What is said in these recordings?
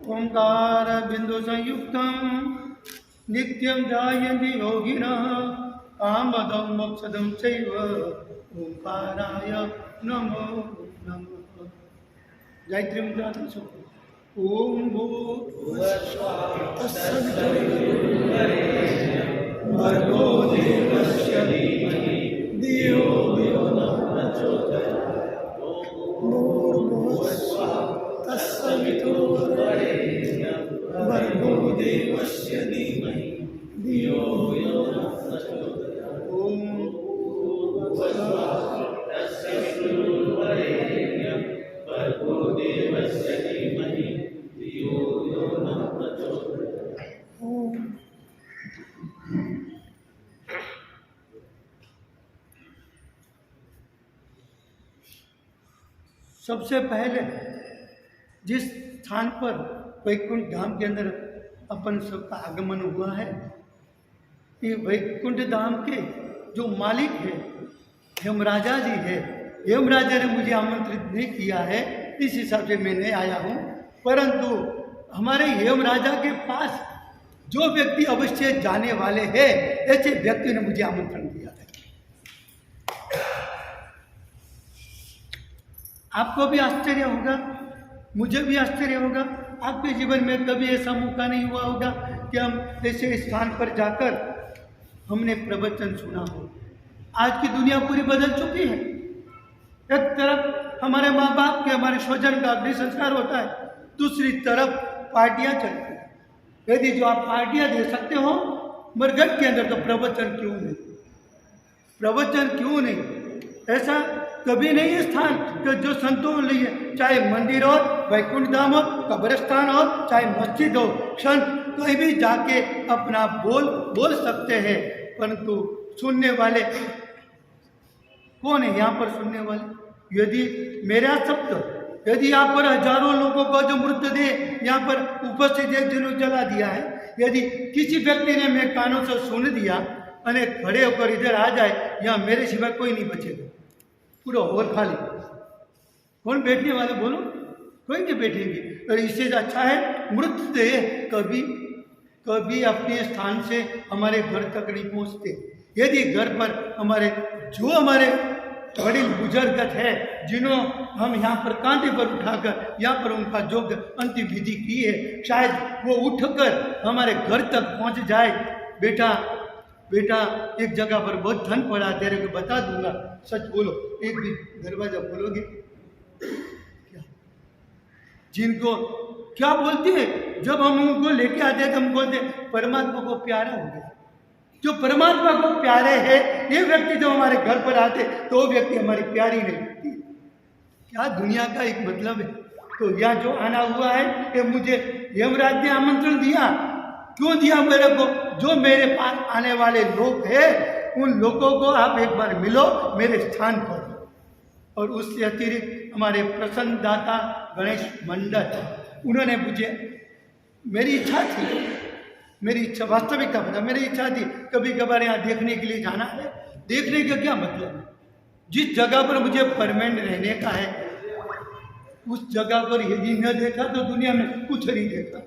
ओंकार बिंदु संयुक्तम नित्यं ध्यायन्ति योगिनः कामदं मोक्षदं चैव ओंकाराय नमो नमः। गायत्री मंत्र से ओम भर्गो देवस्य धीमहि धियो यो नः प्रचोदयात् भूर्भुवस्सुवः तत्सवितुर्वरेण्यं भर्गो देवस्य धीमहि धियो यो नः प्रचोदयात् ओम भूर्भुवस्सुवः तत्सवितुर्वरेण्यं भर्गो देवस्य धीमहि धियो यो नः प्रचोदयात्। सबसे पहले जिस स्थान पर वैकुंठ धाम के अंदर अपन सबका आगमन हुआ है, ये वैकुंठ धाम के जो मालिक है यमराजा जी है। यमराजा ने मुझे आमंत्रित नहीं किया है, इस हिसाब से मैं नहीं आया हूँ, परंतु हमारे यमराजा के पास जो व्यक्ति अवश्य जाने वाले हैं ऐसे व्यक्ति ने मुझे आमंत्रण दिया है। आपको भी आश्चर्य होगा, मुझे भी आश्चर्य होगा। आपके जीवन में कभी ऐसा मौका नहीं हुआ होगा कि हम ऐसे स्थान पर जाकर हमने प्रवचन सुना हो। आज की दुनिया पूरी बदल चुकी है। एक तरफ हमारे माँ बाप के, हमारे स्वजन का अग्नि संस्कार होता है, दूसरी तरफ पार्टियां चलती हैं। यदि जो आप पार्टियां दे सकते हो मरघट के अंदर, तो प्रवचन क्यों नहीं? प्रवचन क्यों नहीं? ऐसा कभी नहीं है स्थान कि जो संतों लिए, चाहे मंदिर हो, वैकुंठ धाम हो, कब्रिस्तान हो, चाहे मस्जिद हो, संत कहीं भी जाके अपना बोल सकते हैं, परंतु सुनने वाले कौन है यहाँ पर? सुनने वाले यदि मेरा शब्द, यदि यहाँ पर हजारों लोगों को जो मृतदेह यहाँ पर उपस्थित एक जरूर जला दिया है, यदि किसी व्यक्ति ने मेरे कानों से सुन दिया और खड़े होकर इधर आ जाए, यहाँ मेरे सिवा कोई नहीं बचेगा, पूरा और खाली। कौन बैठने वाले बोलो? कोई नहीं बैठेंगे। और इससे अच्छा है मृतदेह कभी अपने स्थान से हमारे घर तक नहीं पहुँचते। यदि घर पर हमारे बड़े बुजुर्ग है, जिन्हों हम यहाँ पर कांधे पर उठाकर यहाँ पर उनका जो अंतिम विधि की है, शायद वो उठकर हमारे घर तक पहुँच जाए। बेटा एक जगह पर बहुत धन पड़ा, तेरे को बता दूंगा, सच बोलो। एक भी दरवाजा खोलोगे क्या? जिनको क्या बोलते हैं, जब हम उनको लेके आते हैं तो हम बोलते हैं परमात्मा को प्यारा हो गया। जो परमात्मा को प्यारे हैं, ये व्यक्ति जो हमारे घर पर आते तो वो व्यक्ति हमारी प्यारी नहीं लगती। क्या दुनिया का एक मतलब है। तो यहाँ जो आना हुआ है कि मुझे यमराज ने आमंत्रण दिया। क्यों दिया मेरे को? जो मेरे पास आने वाले लोग हैं उन लोगों को आप एक बार मिलो मेरे स्थान पर। और उससे अतिरिक्त हमारे प्रसन्न दाता गणेश मंडल, उन्होंने मुझे, मेरी इच्छा वास्तविकता बता, मेरी इच्छा थी कभी कभार यहाँ देखने के लिए जाना है। देखने का क्या मतलब है? जिस जगह पर मुझे परमानेंट रहने का है, उस जगह पर यदि न देखा तो दुनिया में कुछ नहीं देखा।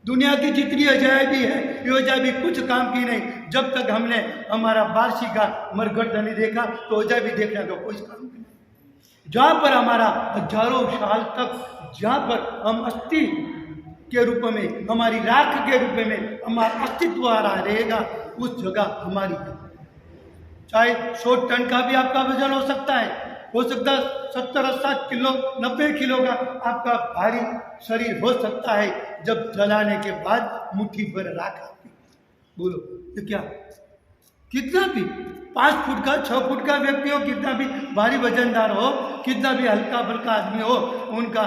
दुनिया की जितनी अजायबी है, ये अजायबी कुछ काम की नहीं। जब तक हमने हमारा वार्षिक का मरघट नहीं देखा तो अजायबी देखना तो कोई काम नहीं। जहाँ पर हमारा हजारों साल तक, जहाँ पर हम अस्थि के रूप में, हमारी राख के रूप में हमारा अस्तित्व आ रहा रहेगा, उस जगह हमारी है। चाहे 100 टन का भी आपका वजन हो सकता है 70-80 किलो 90 किलो का आपका भारी शरीर हो सकता है। जब जलाने के बाद मुट्ठी भर राख आती, बोलो तो क्या? कितना भी 5 फुट का 6 फुट का व्यक्ति हो, कितना भी भारी वजनदार हो, कितना भी हल्का फुल्का आदमी हो, उनका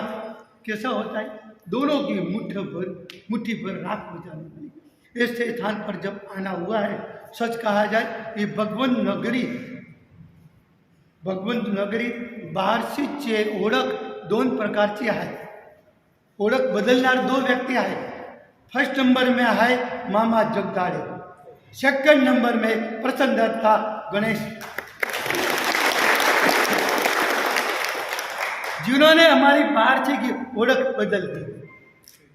कैसा होता है? दोनों की मुट्ठी भर राख हो जाने वाली। ऐसे स्थान पर जब आना हुआ है, सच कहा जाए ये भगवंत नगरी बारशीचे ओळख 2 प्रकारची आहे। ओळख बदलणार 2 व्यक्ती आहेत। फर्स्ट नंबर में है मामा जगदाड़े, सेकंड नंबर में प्रसन्न दत्ता गणेश, जिन्होंने हमारी बारसी की ओळख बदल दी।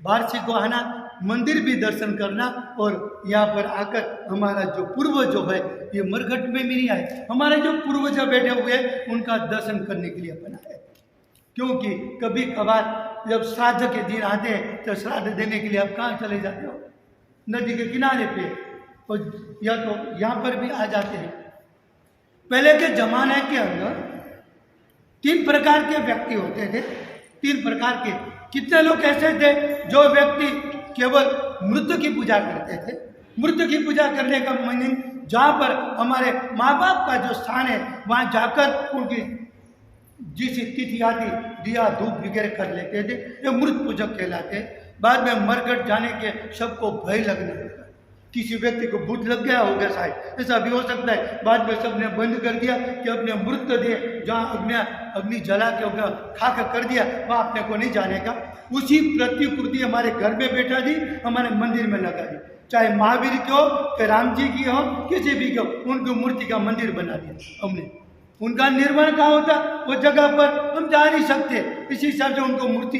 वार्षिक को आना, मंदिर भी दर्शन करना, और यहाँ पर आकर हमारा जो पूर्वज जो है ये मरघट में भी नहीं आए, हमारे जो पूर्वज बैठे हुए हैं उनका दर्शन करने के लिए अपना है। क्योंकि कभी कभार जब श्राद्ध के दिन आते हैं तो श्राद्ध देने के लिए आप कहाँ चले जाते हो? नदी के किनारे पे, और या तो यहाँ पर भी आ जाते हैं। पहले के जमाने के अंदर 3 प्रकार के व्यक्ति होते थे, 3 प्रकार के। कितने लोग ऐसे थे जो व्यक्ति केवल मृत की पूजा करते थे। मृत की पूजा करने का मीनिंग जहाँ पर हमारे माँ बाप का जो स्थान है वहाँ जाकर उनकी जिस तिथि आदि दिया धूप वगैरह कर लेते थे, ये मृत पूजक कहलाते। बाद में मरघट जाने के सबको भय लगने लगा, किसी व्यक्ति को भूत लग गया होगा शायद, ऐसा भी हो सकता है। बाद में सबने बंद कर दिया कि अपने मृत दे जहाँ अग्नि जला के खा कर दिया वहाँ अपने को नहीं जाने का। उसी प्रतिकृति हमारे घर में बैठा दी, हमारे मंदिर में लगा दी, चाहे महावीर की हो कि राम जी की हो, किसी भी की हो, उनकी मूर्ति का मंदिर बना दिया हमने। उनका निर्माण कहाँ होता, वो जगह पर हम जा नहीं सकते, इसी हिसाब से उनको मूर्ति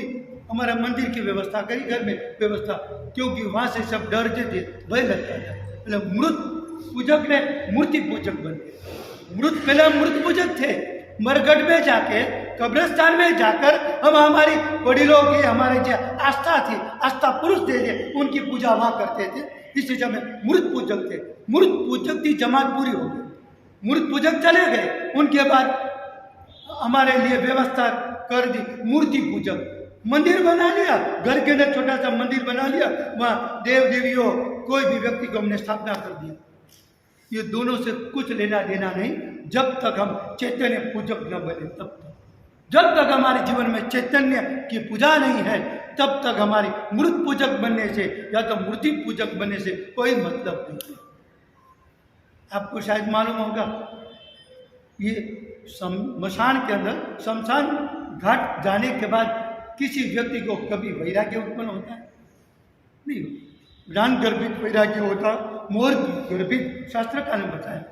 हमारा मंदिर की व्यवस्था करी, घर में व्यवस्था, क्योंकि वहाँ से सब डरते थे, भय लगता था। मतलब मृत पूजक ने मूर्ति पूजक बन गए। पहले मृत पूजक थे, मरघट में जाके कब्रिस्तान में जाकर हम हमारी वडीलों की हमारे जो आस्था थी, आस्था पुरुष थे उनकी पूजा वहाँ करते थे, इसी समय मृत पूजक थे। मृत पूजक की जमात पूरी हो गई, मृत पूजक चले गए, उनके बाद हमारे लिए व्यवस्था कर दी मूर्ति पूजक, मंदिर बना लिया, घर के अंदर छोटा सा मंदिर बना लिया, वहाँ देव देवियों कोई भी व्यक्ति को हमने स्थापना कर दिया। ये दोनों से कुछ लेना देना नहीं, जब तक हम चैतन्य पूजक न बने तब तक। जब तक हमारे जीवन में चैतन्य की पूजा नहीं है तब तक हमारी मृत पूजक बनने से या तो मूर्ति पूजक बनने से कोई मतलब नहीं है। आपको शायद मालूम होगा, ये शमशान के अंदर, शमशान घाट जाने के बाद किसी व्यक्ति को कभी वैराग्य उत्पन्न होता है? नहीं, ज्ञान गर्भित वैराग्य होता, मोर गर्भित शास्त्र का ने बताया।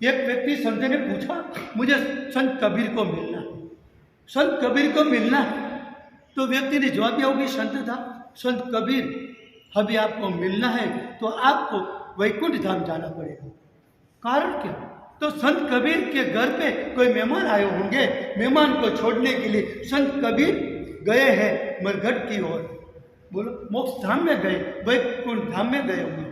एक व्यक्ति संत ने पूछा, मुझे संत कबीर को मिलना है, संत कबीर को मिलना है। तो व्यक्ति ने जवाब दिया, वो भी संत था, संत कबीर अभी आपको मिलना है तो आपको वैकुंठ धाम जाना पड़ेगा। कारण क्या? तो संत कबीर के घर पे कोई मेहमान आए होंगे, मेहमान को छोड़ने के लिए संत कबीर गए हैं मरघट की ओर, बोलो मोक्ष धाम में गए, वैकुंठ धाम में गए होंगे,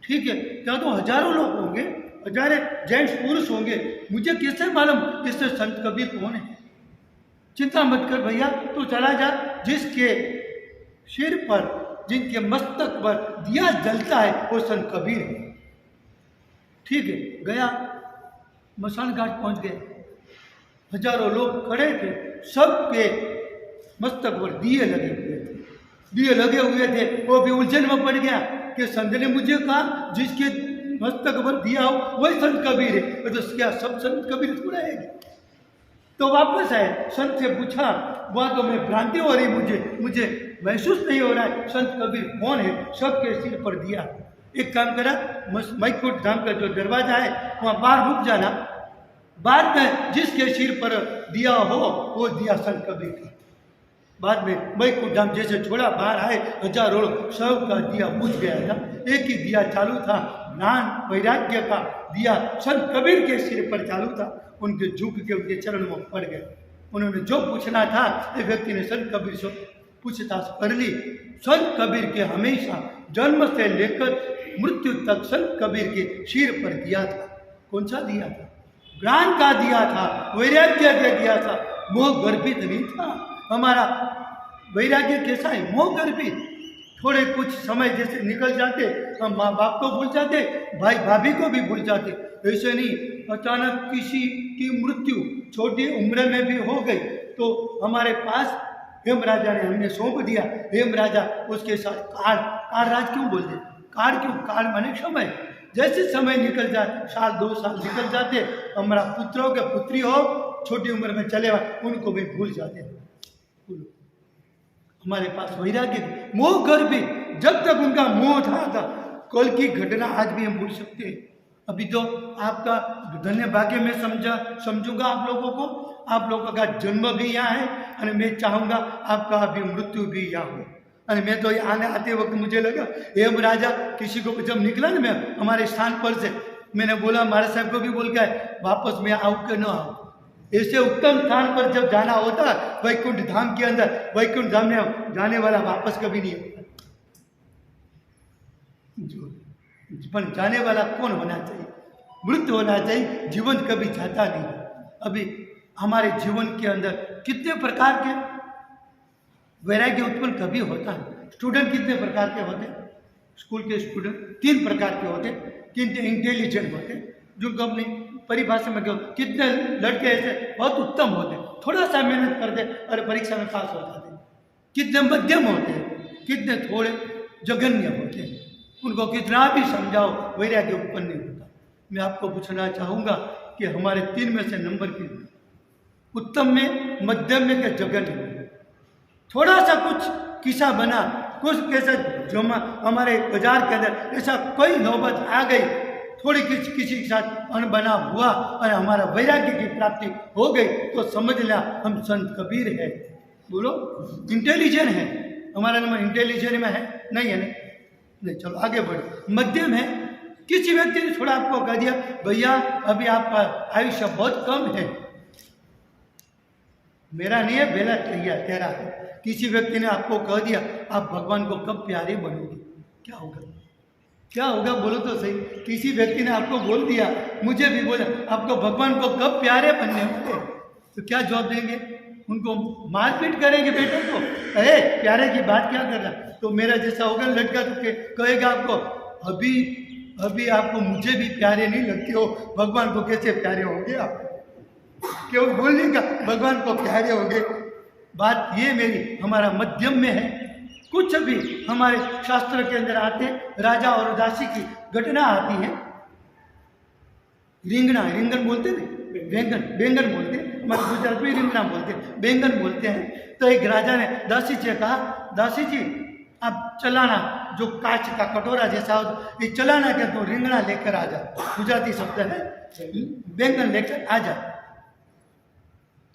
ठीक है। क्या तो हजारों लोग होंगे, हजारे जेंट्स पुरुष होंगे, मुझे कैसे मालूम इससे संत कबीर कौन है? चिंता मत कर भैया, तू चला जा, जिसके सिर पर, जिनके मस्तक पर दिया जलता है वो संत कबीर है, ठीक है। गया, मसान घाट पहुंच गए, हजारों लोग खड़े थे, सबके मस्तक पर दिए लगे हुए थे, दिए लगे हुए थे। वो भी उलझन में पड़ गया कि संत ने मुझे कहा जिसके मस्तक पर दिया हो वही संत कबीर है, तो क्या सब संत कबीर थोड़ा है? तो वापस आए, संत से पूछा, वहाँ तो मैं भ्रांति हो रही, मुझे महसूस नहीं हो रहा है संत कबीर कौन है, सबके सिर पर दिया। एक काम करा, वैकुंठ धाम का जो दरवाजा है वहाँ बाहर रुक जाना, बाद में जिसके सिर पर दिया हो वो दिया संत कबीर का। बाद में वैकुंठ धाम जैसे छोड़ा, बाहर आए, हजारों सब का दिया बुझ गया था, एक ही दिया चालू था, ज्ञान वैराग्य का दिया संत कबीर के सिर पर चालू था। उनके झुक के उनके चरण में पड़ गए। उन्होंने जो पूछना था एक व्यक्ति ने संत कबीर से पूछताछ कर ली। संत कबीर के हमेशा जन्म से लेकर मृत्यु तक संत कबीर के सिर पर दिया था। कौन सा दिया था? ज्ञान का दिया था, वैराग्य का दिया था, मोह गर्भित नहीं था। हमारा वैराग्य कैसा है? मोह गर्भित। थोड़े कुछ समय जैसे निकल जाते, हम माँ बाप को भूल जाते, भाई भाभी को भी भूल जाते। ऐसे नहीं, अचानक किसी की मृत्यु छोटी उम्र में भी हो गई तो हमारे पास हेम राजा ने हमने सौंप दिया। हेम राजा उसके साथ काल राज क्यों बोलते? काल क्यों? काल माने समय। जैसे समय निकल जाए, साल 2 साल निकल जाते, हमारा पुत्र हो या पुत्री हो, छोटी उम्र में चले गए, उनको भी भूल जाते। हमारे पास वैराग्य, मोह गर्भित, जब तक उनका मोह था कल की घटना आज भी हम भूल सकते हैं। अभी तो आपका धन्य भाग्य में समझूंगा आप लोगों को, आप लोगों का जन्म भी यहाँ है और मैं चाहूँगा आपका अभी मृत्यु भी यहाँ हो। अरे मैं तो आने आते वक्त मुझे लगा एम राजा किसी को जब निकला ना मैं हमारे स्थान पर से, मैंने बोला महाराज साहब को भी बोल के वापस मैं आऊँ कि न आऊँ। ऐसे उत्तम स्थान पर जब जाना होता वैकुंठ धाम के अंदर, वैकुंठ धाम में जाने वाला वापस कभी नहीं होता। पर जाने वाला कौन होना चाहिए? मृत होना चाहिए, जीवन कभी जाता नहीं। अभी हमारे जीवन के अंदर कितने प्रकार के वैराग्य उत्पन्न कभी होता है। स्टूडेंट कितने प्रकार के होते हैं? स्कूल के स्टूडेंट 3 प्रकार के होते हैं। कितने इंटेलिजेंट होते हैं, जो अपनी परिभाषा में कितने लड़के ऐसे बहुत उत्तम होते हैं, थोड़ा सा मेहनत करते और परीक्षा में पास हो जाते हैं। कितने मध्यम होते हैं, कितने थोड़े जघन्य होते हैं, उनको कितना भी समझाओ वैराग्य उत्पन्न नहीं होता। मैं आपको पूछना चाहूँगा कि हमारे 3 में से नंबर की उत्तम में, मध्यम में, क्या जघन्य में? थोड़ा सा कुछ किस्सा बना, कुछ कैसा जमा हमारे बाजार के अंदर ऐसा कोई नौबत आ गई, थोड़ी किसी के साथ अनबना हुआ और हमारा वैराग्य की प्राप्ति हो गई तो समझ लिया हम संत कबीर है। बोलो इंटेलिजेंट है, हमारा नंबर इंटेलिजेंट में है नहीं है? नहीं, चलो आगे बढ़ो। मध्यम है, किसी व्यक्ति ने थोड़ा आपको कह दिया भैया अभी आपका आयुष्य बहुत कम है, मेरा नहीं है बेला तेरा है। किसी व्यक्ति ने आपको कह दिया आप भगवान को कब प्यारे बनोगे, क्या होगा? क्या होगा बोलो तो सही। किसी व्यक्ति ने आपको बोल दिया, मुझे भी बोला आपको भगवान को कब प्यारे बनने होंगे, तो क्या जवाब देंगे? उनको मारपीट करेंगे बेटों को, अरे प्यारे की बात क्या कर रहा? तो मेरा जैसा होगा लड़का तो कहेगा आपको अभी अभी आपको मुझे भी प्यारे नहीं लगते हो, भगवान को कैसे प्यारे होंगे आप? क्यों बोलेगा भगवान को प्यारे होंगे? बात ये मेरी हमारा मध्यम में है। कुछ भी हमारे शास्त्र के अंदर आते राजा और दासी की घटना आती है। रिंगन बोलते हैं, बैंगन बोलते हैं, हमारे गुजरात में रिंगना बोलते हैं, बैंगन बोलते हैं। तो एक राजा ने दासी से कहा, दासी जी आप चलाना, जो कांच का कटोरा जैसा हो ये चलाना क्या, तो रिंगना लेकर आ जा, गुजराती शब्द है, बैंगन लेकर आ जा।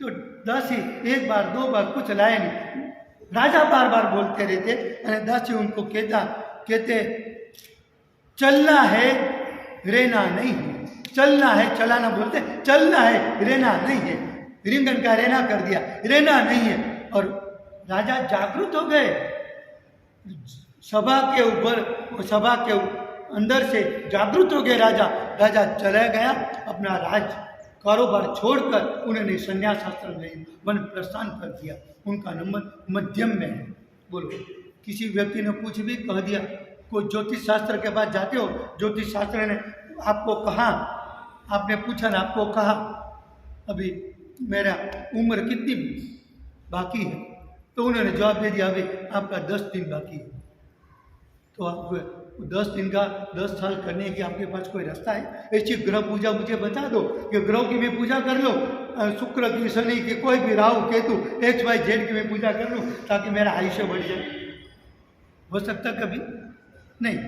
तो दासी 1 बार 2 बार कुछ लाए नहीं, राजा बार बार बोलते रहते और दासी उनको कहते चलना है रहना नहीं है, चलना है, चलाना बोलते चलना है रहना नहीं है। रिंगन का रहना कर दिया, रहना नहीं है। और राजा जागृत हो गए, सभा के अंदर से जागृत हो गए राजा चला गया, अपना राज कारोबार छोड़कर उन्होंने संन्यास आश्रम ले वन प्रस्थान कर दिया। उनका नंबर मध्यम में है। बोलो किसी व्यक्ति ने कुछ भी कह दिया, कोई ज्योतिष शास्त्र के पास जाते हो, ज्योतिष शास्त्र ने आपको कहा, आपने पूछा ना, आपको कहा अभी मेरा उम्र कितनी बाकी है, तो उन्होंने जवाब दे दिया अभी आपका 10 दिन बाकी है। तो आप 10 दिन का 10 साल करने की आपके पास कोई रास्ता है? ऐसी ग्रह पूजा मुझे बता दो कि ग्रह की मैं पूजा कर लो, शुक्र की, शनि की, कोई भी राहु केतु XYZ की मैं पूजा कर लूँ ताकि मेरा आयुष्य बढ़ जाए। हो सकता कभी नहीं।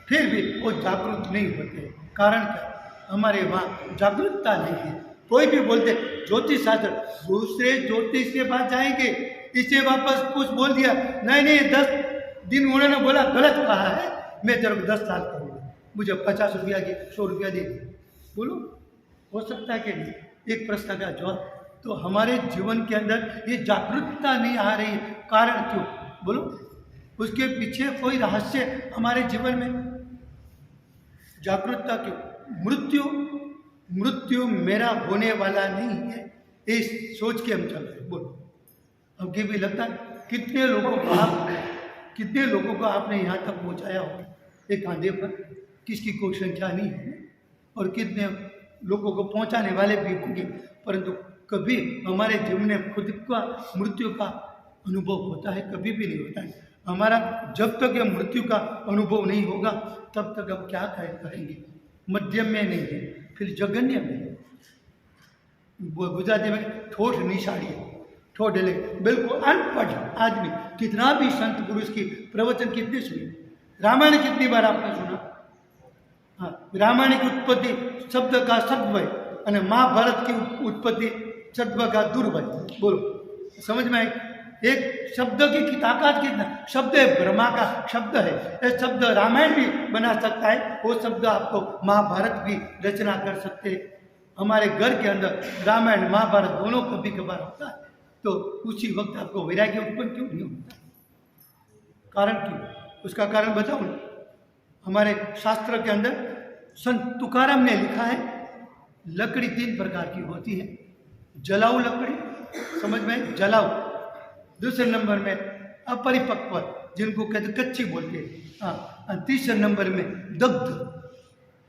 फिर भी वो जागरूक नहीं होते। कारण क्या? हमारे वहाँ जागरूकता नहीं है। कोई भी बोलते ज्योतिष शास्त्र, दूसरे ज्योतिष के पास जाएंगे, इसे वापस कुछ बोल दिया, नहीं 10 दिन उन्होंने बोला गलत कहा है, मैं तेरे को 10 साल करूँगा, मुझे 50 रुपया की 100 रुपया दे दे। बोलो हो सकता है कि नहीं? एक प्रश्न का जवाब। तो हमारे जीवन के अंदर ये जागरूकता नहीं आ रही, कारण क्यों? बोलो उसके पीछे कोई रहस्य हमारे जीवन में जागरूकता क्यों? मृत्यु मेरा होने वाला नहीं है, इस सोच के हम चल रहे। बोलो अब ये भी लगता है कितने लोगों को आपने यहाँ तक पहुँचाया हो एक कांधे पर, किसकी कोई संख्या नहीं है, और कितने लोगों को पहुँचाने वाले भी होंगे, परंतु कभी हमारे जीवन में खुद का मृत्यु का अनुभव होता है? कभी भी नहीं होता है हमारा। जब तक ये मृत्यु का अनुभव नहीं होगा तब तक हम क्या करेंगे? मध्यम में नहीं है, फिर जघन्य में। गुजराती में ठोठ निशाड़ी, ठोठ ले, बिल्कुल अनपढ़ आदमी कितना भी संत पुरुष की प्रवचन कितने सुने, रामायण कितनी बार आपने सुना? हाँ, रामायण की उत्पत्ति शब्द का सद्वय और महाभारत की उत्पत्ति सद्व का दुर्वय। बोलो समझ में आई? एक शब्द की ताकत कितना, शब्द है ब्रह्मा का शब्द है, ये शब्द रामायण भी बना सकता है, वो शब्द आपको महाभारत भी रचना कर सकते हैं। हमारे घर के अंदर रामायण महाभारत दोनों कभी कभार होता है, तो उसी वक्त आपको वैराग्य उत्पन्न क्यों नहीं होता? कारण क्यों? उसका कारण बताओ ना। हमारे शास्त्र के अंदर संत तुकाराम ने लिखा है, लकड़ी 3 प्रकार की होती है। जलाऊ लकड़ी, समझ में, जलाऊ। दूसरे नंबर में अपरिपक्व, जिनको कहते कच्ची बोलते हैं। हाँ, तीसरे नंबर में दग्ध,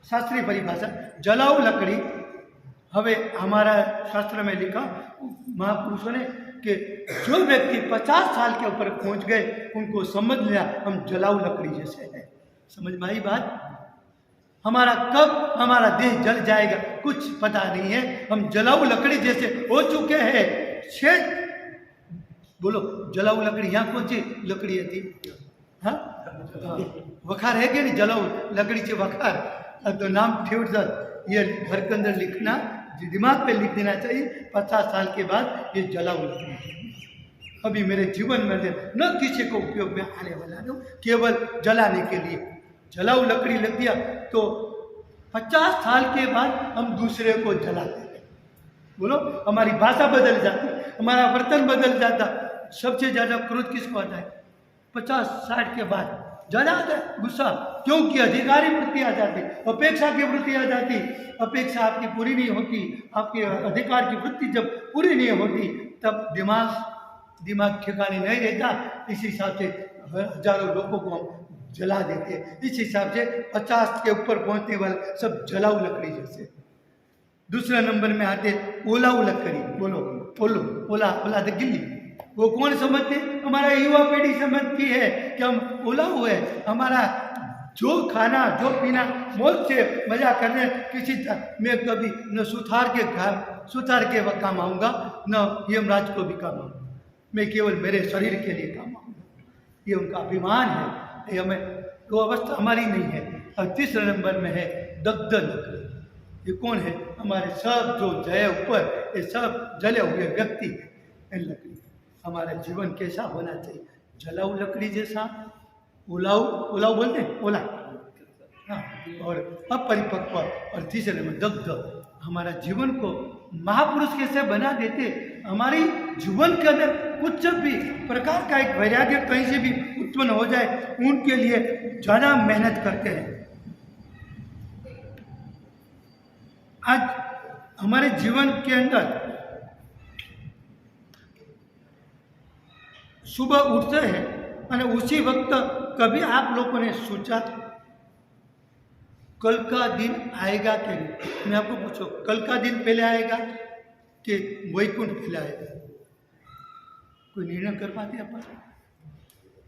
शास्त्रीय परिभाषा। जलाऊ लकड़ी, हवे हमारा शास्त्र में लिखा महापुरुषों ने कि जो व्यक्ति 50 साल के ऊपर पहुंच गए, उनको समझ लिया हम जलाऊ लकड़ी जैसे हैं। समझ में आई बात? हमारा कब हमारा देह जल जाएगा कुछ पता नहीं है, हम जलाऊ लकड़ी जैसे हो चुके हैं। शेष बोलो, जलाऊ लकड़ी यहाँ कौन सी लकड़ी थी? हाँ, वखार है कि नहीं? जलाऊ लकड़ी से वखार, तो नाम ठेठ ये घर के अंदर लिखना, दिमाग पे लिख देना चाहिए। 50 साल के बाद ये जलाऊ लकड़ी अभी मेरे जीवन में न किसी को उपयोग में आने वाला नहीं, केवल जलाने के लिए। जलाऊ लकड़ी लग दिया तो 50 साल के बाद हम दूसरे को जलाते हैं। बोलो, हमारी भाषा बदल जाती, हमारा बर्तन बदल जाता। सबसे ज्यादा क्रोध किसको आता है? 50-60 के बाद ज्यादा आता है गुस्सा, क्योंकि अधिकारी वृत्ति आ जाती, अपेक्षा की वृत्ति आ जाती। अपेक्षा आपकी पूरी नहीं होती, आपके अधिकार की वृत्ति जब पूरी नहीं होती, तब दिमाग ठिकाने नहीं रहता। इस हिसाब से हजारों लोगों को हम जला देते हैं। इस हिसाब से 50 के ऊपर पहुंचने वाले सब जलाऊ लकड़ी जैसे। दूसरा नंबर में आते ओलाऊ लकड़ी। बोलो, ओला तो गिल्ली। वो कौन समझते? हमारा युवा पीढ़ी समझती है कि हम ओला हुए, हमारा जो खाना जो पीना मौज से मजा करने, किसी मैं कभी न सुथार के वक्त काम आऊँगा, न यमराज को भी काम आऊँगा। मैं केवल मेरे शरीर के लिए काम आऊँगा। ये उनका अभिमान है, ये हमें वो अवस्था हमारी नहीं है। और तीसरे नंबर में है दग्ध लकड़ी। ये कौन है? हमारे सब जो जय ऊपर, ये सब जले हुए व्यक्ति है। लकड़ी हमारा जीवन कैसा होना चाहिए? जलाऊ लकड़ी जैसा, ओलाऊ बोलते हैं, ओला। हाँ, और अपरिपक्व। और तीसरे नंबर दग्ध। हमारा जीवन को महापुरुष कैसे बना देते? हमारी जीवन के अंदर कुछ भी प्रकार का एक वैराग्य कहीं से भी उत्पन्न हो जाए, उनके लिए ज़्यादा मेहनत करते हैं। आज हमारे जीवन के अंदर सुबह उठते हैं और उसी वक्त कभी आप लोगों ने सोचा कल का दिन आएगा कि नहीं? मैं आपको पूछो, कल का दिन पहले आएगा कि वैकुंठ पहले आएगा? कोई निर्णय कर पाते अपन?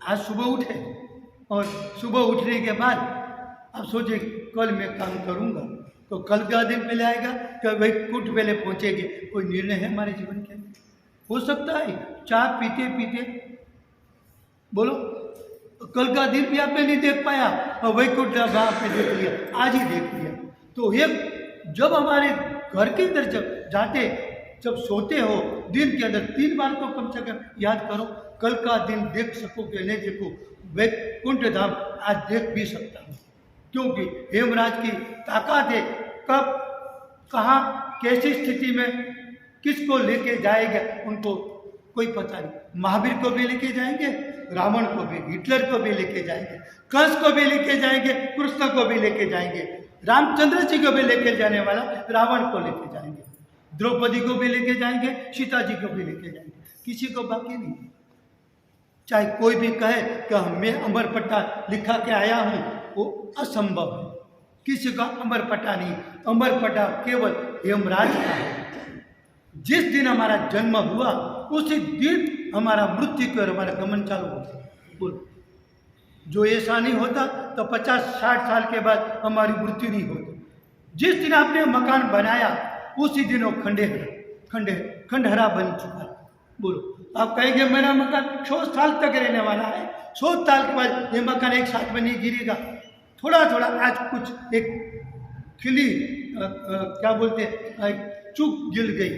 आज सुबह उठे और सुबह उठने के बाद आप सोचे कल मैं काम करूंगा, तो कल का दिन पहले आएगा कि वैकुंठ पहले पहुंचेंगे? कोई निर्णय है हमारे जीवन के अंदर? हो सकता है चाय पीते पीते बोलो कल का दिन भी आपने नहीं देख पाया और वैकुंठ आपने देख लिया, आज ही देख लिया। तो ये जब हमारे घर के अंदर जब सोते हो, दिन के अंदर 3 बार तो कम से कम याद करो, कल का दिन देख सको कि नहीं देखो। वैकुंठ धाम आज देख भी सकता हूँ, क्योंकि हेमराज की ताकत है। कब कहाँ कैसी स्थिति में किसको लेके जाएगा उनको कोई पता नहीं। महावीर को भी लेके जाएंगे, रावण को भी, हिटलर को भी लेके जाएंगे, कंस को भी लेके जाएंगे, कृष्ण को भी लेके जाएंगे, रामचंद्र जी को भी लेके जाने वाला रावण को लेके जाएंगे, द्रौपदी को भी लेके जाएंगे, सीता जी को भी लेके जाएंगे, किसी को बाकी नहीं। चाहे कोई भी कहे कि मैं अमर पट्टा लिखा के आया हूँ, वो असंभव है। किसी का अमर पट्टा नहीं, अमर पट्टा केवल यमराज का है। जिस दिन हमारा जन्म हुआ उसी दिन हमारा मृत्यु कर हमारा गमन चालू होता। बोल, जो ऐसा नहीं होता तो 50-60 साल के बाद हमारी मृत्यु नहीं होती। जिस दिन आपने मकान बनाया उसी दिन वो खंडहरा बन चुका। बोलो, आप कहेंगे मेरा मकान 100 साल तक रहने वाला है, 100 साल के बाद ये मकान एक साथ में नहीं गिरेगा। थोड़ा थोड़ा आज कुछ एक खिली क्या बोलते चूक गिर गई,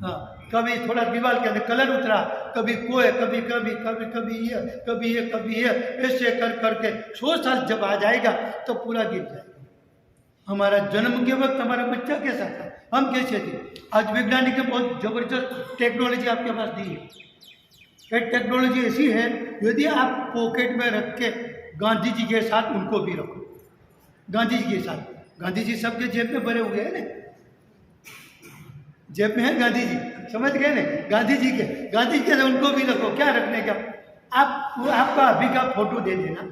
हाँ, कभी थोड़ा दीवार के अंदर कलर उतरा, कभी कोई कभी कभी कभी कभी ये कभी ये कभी ये, ऐसे कर करके 100 साल जब आ जाएगा तो पूरा गिर जाएगा। हमारा जन्म के वक्त हमारा बच्चा कैसा था, हम कैसे थे। आज वैज्ञानिक ने बहुत जबरदस्त टेक्नोलॉजी आपके पास दी है। ये टेक्नोलॉजी ऐसी है, यदि आप पॉकेट में रख के गांधी जी के साथ उनको भी रखो, गांधी जी के साथ, गांधी जी सबके जेब में भरे हुए हैं ना, जेब में है गांधी जी, समझ गए ना, गांधी जी के उनको भी रखो। क्या रखने का, आप आपका अभी का फोटो दे देना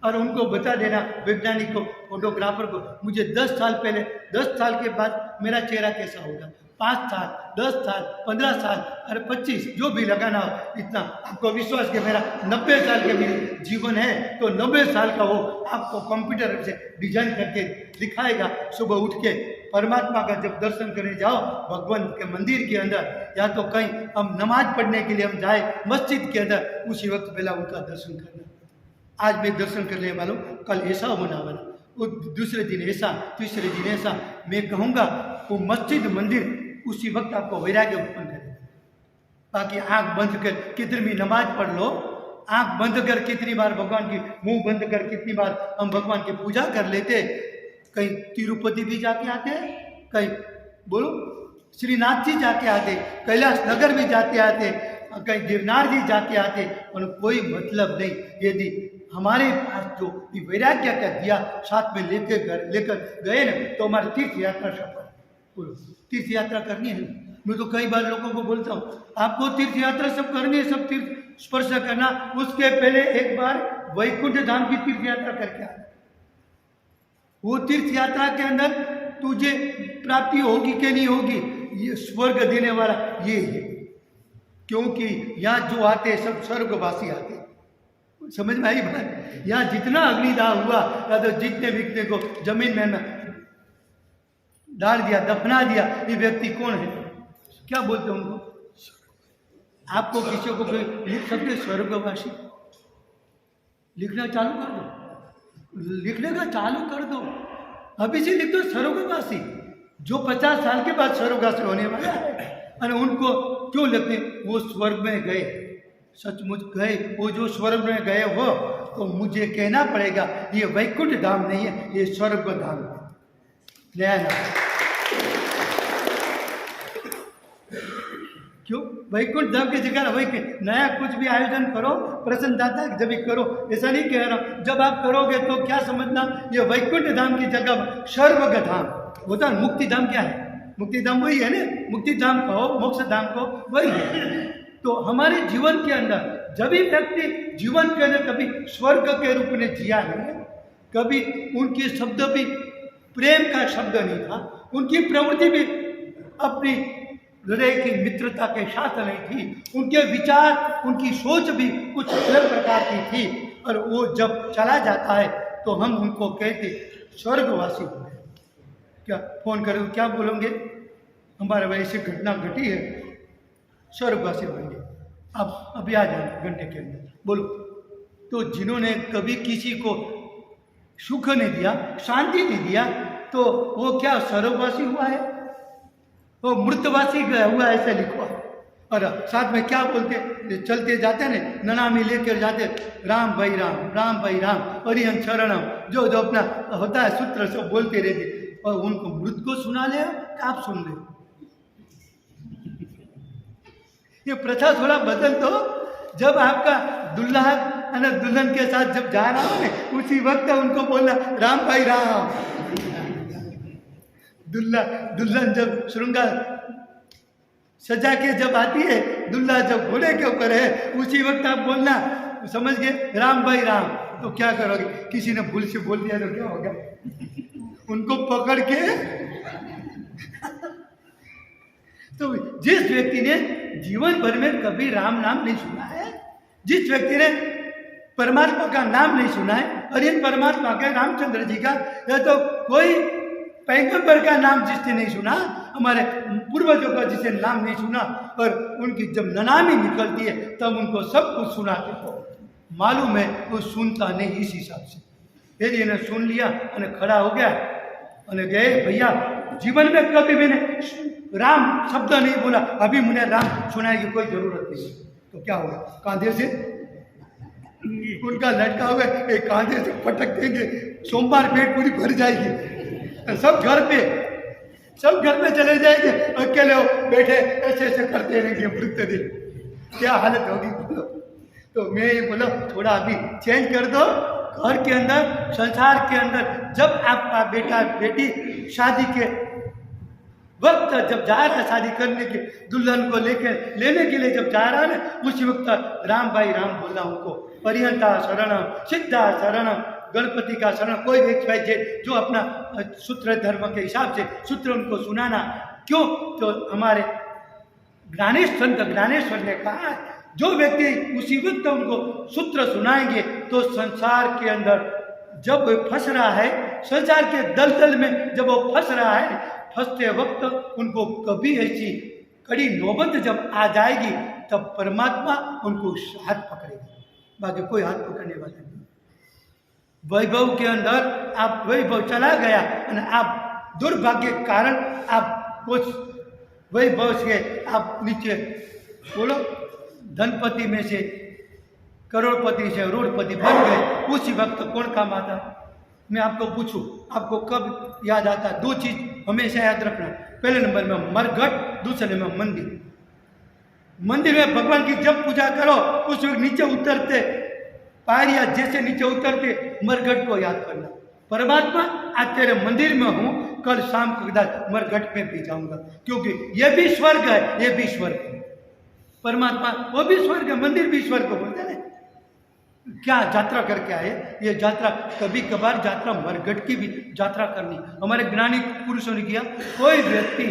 और उनको बता देना, वैज्ञानिक को, फोटोग्राफर को, मुझे 10 साल पहले, 10 साल के बाद मेरा चेहरा कैसा होगा, 5 साल, 10 साल, 15 साल और 25, जो भी लगाना हो इतना। आपको विश्वास कि मेरा 90 साल के मेरे जीवन है, तो 90 साल का वो आपको कंप्यूटर से डिजाइन करके दिखाएगा। सुबह उठ के परमात्मा का जब दर्शन करने जाओ भगवान के मंदिर के अंदर, या तो कहीं हम नमाज पढ़ने के लिए हम जाए मस्जिद के अंदर, उसी वक्त पहला उनका दर्शन करना। आज मैं दर्शन करने वाला हूँ, कल ऐसा होना वाला, वो दूसरे दिन ऐसा, तीसरे दिन ऐसा। मैं कहूँगा वो मस्जिद मंदिर उसी वक्त आपको वैराग्य उत्पन्न करेगा। बाकी आंख बंद कर कितनी भी नमाज पढ़ लो, आंख बंद कर कितनी बार भगवान की, मुंह बंद कर कितनी बार हम भगवान की पूजा कर लेते। कहीं तिरुपति भी जाके आते हैं, कहीं बोलो श्रीनाथ जी जाके आते, कैलाश नगर भी जाते आते, कहीं गिरनार जी जाके आते, और कोई मतलब नहीं। यदि हमारे पास जो वैराग्य का दिया साथ में लेकर गए ना, तो हमारी तीर्थ यात्रा सफल। बोलो तीर्थ यात्रा करनी है। मैं तो कई बार लोगों को बोलता हूँ, आपको तीर्थ यात्रा सब करनी है, सब तीर्थ स्पर्श करना, उसके पहले एक बार वैकुंठ धाम की तीर्थ यात्रा करके आना। वो तीर्थ यात्रा के अंदर तुझे प्राप्ति होगी कि नहीं होगी, ये स्वर्ग देने वाला ये है। क्योंकि यहाँ जो आते सब स्वर्गवासी आते, समझ में आई बात। यहाँ जितना अग्निदाह हुआ, या तो जितने व्यक्ति को जमीन में डाल दिया, दफना दिया, ये व्यक्ति कौन है, क्या बोलते हैं उनको। आपको किसी को कोई लिख सकते स्वर्गवासी, लिखना चालू कर दो, लिखने का चालू कर दो, अभी से लिख दो स्वर्गवासी। जो 50 साल के बाद स्वर्गवासी होने वाला है, और उनको क्यों लगते, वो स्वर्ग में गए, सचमुच गए। वो जो स्वर्ग में गए हो, तो मुझे कहना पड़ेगा ये वैकुंठ धाम नहीं है, ये स्वर्ग धाम है। नया नाम क्यों, वैकुंठ धाम की जगह वैकुंठ, नया कुछ भी आयोजन करो प्रसन्नता जब भी करो, ऐसा नहीं कह रहा हूं। जब आप करोगे तो क्या समझना, ये वैकुंठ धाम की जगह स्वर्ग धाम होता है। मुक्ति धाम क्या है, मुक्ति धाम वही है ना, मुक्ति धाम कहो, मोक्ष धाम कहो, वही है। तो हमारे जीवन के अंदर जब भी व्यक्ति जीवन के अंदर कभी स्वर्ग के रूप में जिया है, कभी उनके शब्द भी प्रेम का शब्द नहीं था, उनकी प्रवृत्ति भी अपनी हृदय की मित्रता के साथ नहीं थी, उनके विचार, उनकी सोच भी कुछ अलग प्रकार की थी। और वो जब चला जाता है तो हम उनको कहते स्वर्गवासी हो गए। क्या फोन करें क्या बोलेंगे, हमारे वजह से घटना घटी है, स्वर्गवासी बनेंगे। अब अभी आ जाए घंटे के अंदर, बोलो। तो जिन्होंने कभी किसी को सुख नहीं दिया, शांति नहीं दिया, तो वो क्या स्वर्गवासी हुआ है, वो मृतवासी हुआ, ऐसा लिखवा। और साथ में क्या बोलते, चलते जाते ना, ननामी लेकर जाते, राम भाई राम, राम भाई राम, हरिहं शरणम, जो जो अपना होता है सूत्र सब बोलते रहते। और उनको मृत को सुना ले, आप सुन ले। ये प्रथा थोड़ा बदल दो। जब आपका दुल्हा दुल्हन के साथ जब जा रहा हो ना, उसी वक्त उनको बोलना राम भाई राम। दुल्हन जब श्रृंगार सजा के जब आती है, दुल्हा जब घोड़े के ऊपर है, उसी वक्त आप बोलना, समझ गए, राम भाई राम। तो क्या करोगे, किसी ने भूल से बोल दिया तो क्या होगा, उनको पकड़ के तो जिस व्यक्ति ने जीवन भर में कभी राम नाम नहीं सुना है, जिस व्यक्ति ने परमात्मा का नाम नहीं सुना है, और इन परमात्मा का रामचंद्र जी का या तो कोई पैगंबर का नाम जिसने नहीं सुना, हमारे पूर्वजों का जिसे नाम नहीं सुना, और उनकी जब ननामी निकलती है तब उनको सब कुछ सुनाते हो, मालूम है वो सुनता नहीं। इस हिसाब से यदि इन्हें सुन लिया और खड़ा हो गया और गए, भैया जीवन में कभी मैंने राम शब्द नहीं बोला, अभी मुझे राम सुनाने की कोई जरूरत नहीं, तो क्या होगा? कांधे से उनका लटका होगा, एक कांधे से पटक देंगे, सोमवार पेट पूरी भर जाएगी, सब घर पे चले जाएंगे, अकेले हो बैठे ऐसे ऐसे करते रहेंगे मृत्यु दिन, क्या हालत होगी बोलो? तो मैं ये बोला थोड़ा अभी चेंज कर दो। घर के अंदर, संसार के अंदर जब आपका बेटा बेटी शादी के वक्त जब जा रहा है, शादी करने के दुल्हन को लेने के लिए जब जा रहा है ना, उसी वक्त राम भाई राम बोलना उनको, पर्यंता शरणम सिद्धा शरणम, गणपति का शरण, कोई व्यक्ति जो अपना सूत्र धर्म के हिसाब से सूत्र उनको सुनाना। क्यों? तो हमारे संत ज्ञानेश्वर ने कहा, जो व्यक्ति उसी वक्त उनको सूत्र सुनाएंगे तो संसार के अंदर जब वो फंस रहा है, संसार के दलदल में जब वो फंस रहा है, फंसते वक्त उनको कभी ऐसी कड़ी नौबत जब आ जाएगी तब परमात्मा उनको हाथ पकड़ेगा, बाकी कोई हाथ पकड़ने वाला नहीं। वैभव के अंदर आप वैभव चला गया और आप दुर्भाग्य के कारण आप कुछ वैभव से आप नीचे बोलो धनपति में से करोड़पति से रोडपति बन गए, उसी वक्त कौन काम आता? मैं आपको पूछूं, आपको कब याद आता? दो चीज हमेशा याद रखना, पहले नंबर में मरघट, दूसरे में मंदिर। मंदिर में भगवान की जब पूजा करो उस वक्त नीचे उतरते पायरिया जैसे नीचे उतरते मरघट को याद करना, परमात्मा आज तेरे मंदिर में हूं, कल शाम को मरघट में भी जाऊंगा, क्योंकि यह भी स्वर्ग है, यह भी स्वर्ग है। परमात्मा वो भी स्वर्ग है, मंदिर भी स्वर्ग को बोलते हैं। क्या यात्रा करके आए, ये यात्रा कभी कभार यात्रा मरघट की भी यात्रा करनी हमारे ज्ञानी पुरुषों ने किया। कोई व्यक्ति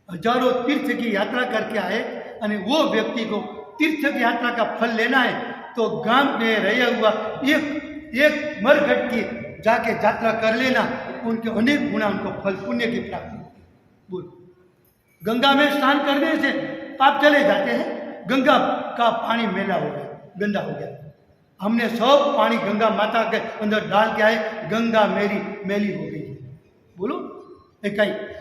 हजारों तीर्थ की यात्रा करके आए और वो व्यक्ति को तीर्थ की यात्रा का फल लेना है तो गांव में रहे हुआ एक मरघट की जाके यात्रा कर लेना, उनके अनेक गुना उनको फल पुण्य की प्राप्ति। बोल, गंगा में स्नान करने से पाप चले जाते हैं, गंगा का पानी मैला हो गया, गंदा हो गया, हमने सब पानी गंगा माता के अंदर डाल के आए, गंगा मेरी मैली हो गई। बोलो एक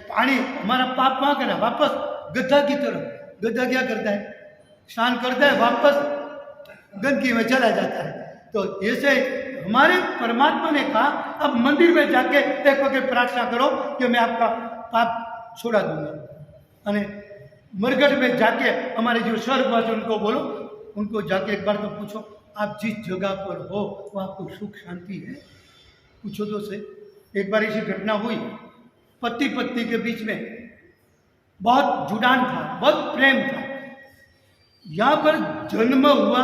पानी हमारा पाप वहां करना, वापस गड्ढा की तरफ। गड्ढा क्या करता है? स्नान करता है, वापस गंदगी में चला जाता है। तो ऐसे हमारे परमात्मा ने कहा अब मंदिर में जाके एक वक्त प्रार्थना करो कि मैं आपका पाप छोड़ा दूंगा। अने मरघट में जाके हमारे जो स्वर्गवासी उनको बोलो, उनको जाके एक बार तो पूछो आप जिस जगह पर हो वहाँ आपको सुख शांति है, पूछो तो सही। एक बार ऐसी घटना हुई, पति पत्नी के बीच में बहुत जुड़ान था, बहुत प्रेम था। यहाँ पर जन्म हुआ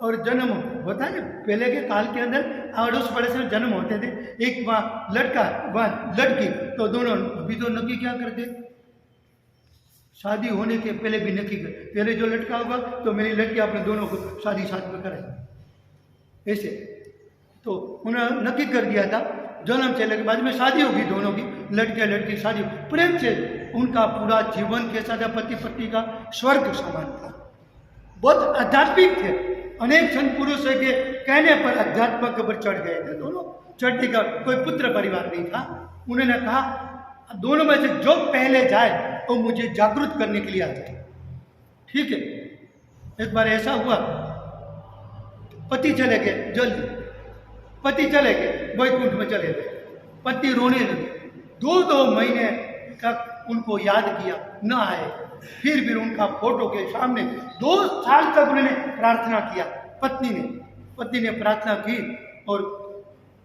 और जन्म होता है ना, पहले के काल के अंदर अड़ोस पड़ोस में जन्म होते थे, एक वहाँ लड़का वहाँ लड़की, तो दोनों अभी तो नक्की क्या करते, शादी होने के पहले भी नक्की कर, पहले जो लड़का होगा तो मेरी लड़की अपने दोनों को शादी साथ में कराए, ऐसे तो उन्होंने नक्की कर दिया था। जन्म चलने के बाद में शादी होगी दोनों की, लड़के लड़की शादी प्रेम से, उनका पूरा जीवन के साथ पति पत्नी का स्वर्ग समान था, बहुत आध्यात्मिक थे। अनेक संत पुरुषों के कहने पर अध्यात्म के ऊपर चढ़ गए थे दोनों, चढ़ने का कोई पुत्र परिवार नहीं था। उन्होंने कहा दोनों में से जो पहले जाए वो मुझे जागरूक करने के लिए आ जाए। ठीक है, एक बार ऐसा हुआ, पति चले गए, जल्दी पति चले गए, वैकुंठ में चले गए, पति रोने लगे, 2 महीने तक उनको याद किया, न आए, फिर भी उनका फोटो के सामने 2 साल तक उन्होंने प्रार्थना किया। पत्नी ने प्रार्थना की और